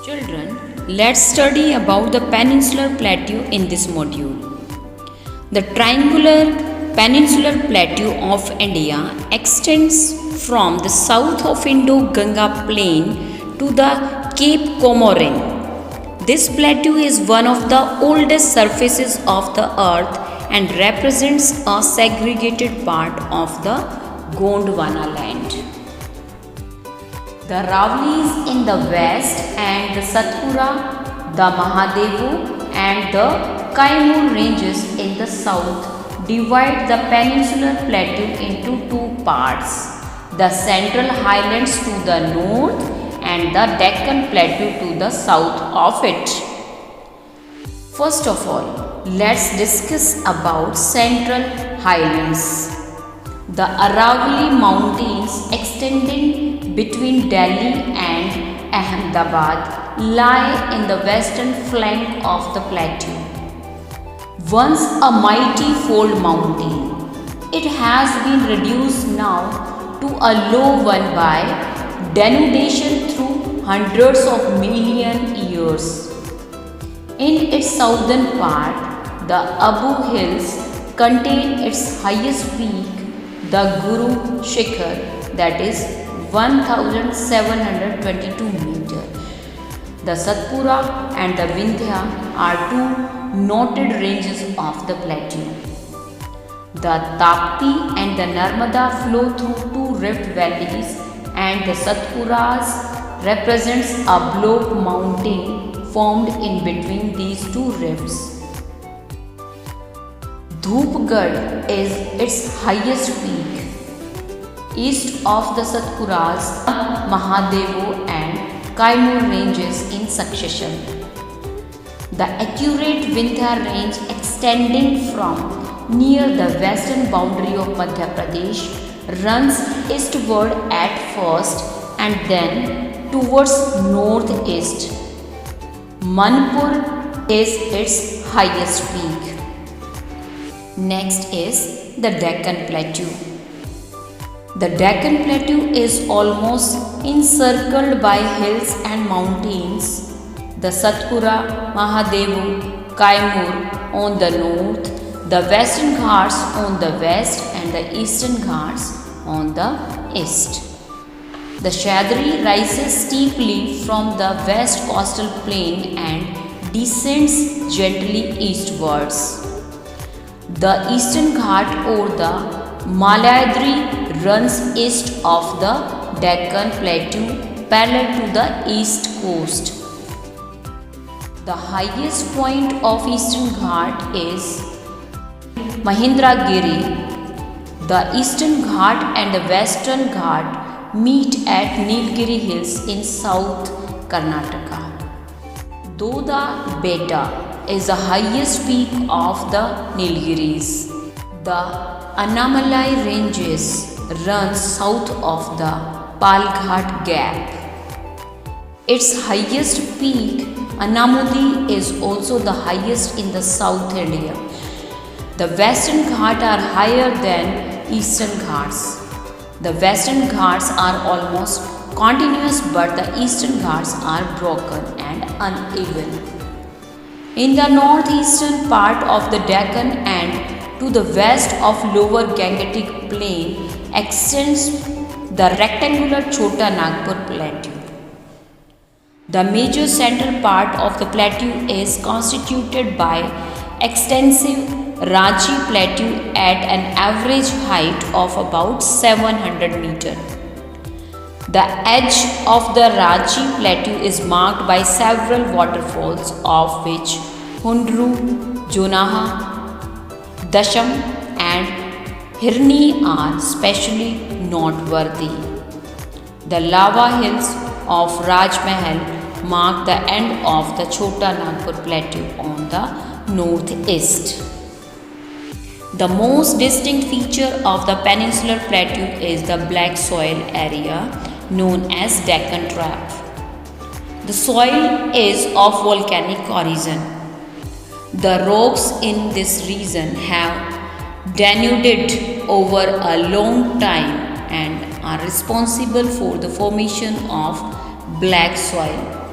Children, let's study about the peninsular plateau in this module. The triangular peninsular plateau of India extends from the south of Indo-Ganga plain to the Cape Comorin. This plateau is one of the oldest surfaces of the earth and represents a segregated part of the Gondwana land. The Ravlis in the west and the Satpura, the Mahadevu and the Kaimur ranges in the south divide the peninsular plateau into two parts, the Central Highlands to the north and the Deccan Plateau to the south of it. First of all, let's discuss about Central Highlands. The Aravalli Mountains extending between Delhi and Ahmedabad lie in the western flank of the plateau. Once a mighty fold mountain, it has been reduced now to a low one by denudation through hundreds of million years. In its southern part, the Abu Hills contain its highest peak, the Guru Shikhar, that is 1722 meters. The Satpura and the Vindhya are two noted ranges of the plateau. The Tapti and the Narmada flow through two rift valleys and the Satpuras represents a block mountain formed in between these two rifts. Dhupgarh is its highest peak. East of the Satpuras, Mahadevu and Kaimur ranges in succession. The accurate Vindhya range extending from near the western boundary of Madhya Pradesh runs eastward at first and then towards northeast. Manipur is its highest peak. Next is the Deccan Plateau. The Deccan Plateau is almost encircled by hills and mountains. The Satpura, Mahadevu, Kaimur on the north, the Western Ghats on the west and the Eastern Ghats on the east. The Sahyadri rises steeply from the west coastal plain and descends gently eastwards. The Eastern Ghat or the Malayadri runs east of the Deccan Plateau parallel to the east coast. The highest point of Eastern Ghat is Mahendragiri. The Eastern Ghat and the Western Ghat meet at Nilgiri Hills in South Karnataka. Doda Beta is the highest peak of the Nilgiris. The Annamalai ranges run south of the Palghat Gap. Its highest peak, Annamudi, is also the highest in the South India. The Western Ghats are higher than Eastern Ghats. The Western Ghats are almost continuous but the Eastern Ghats are broken and uneven. In the northeastern part of the Deccan and to the west of Lower Gangetic Plain extends the rectangular Chota Nagpur Plateau. The major central part of the plateau is constituted by extensive Ranchi Plateau at an average height of about 700 meters. The edge of the Ranchi Plateau is marked by several waterfalls, of which Hundru, Jonaha, Dasham and Hirni are specially noteworthy. The lava hills of Rajmahal mark the end of the Chota Nagpur Plateau on the northeast. The most distinct feature of the peninsular plateau is the black soil area known as Deccan Trap. The soil is of volcanic origin. The rocks in this region have denuded over a long time and are responsible for the formation of black soil.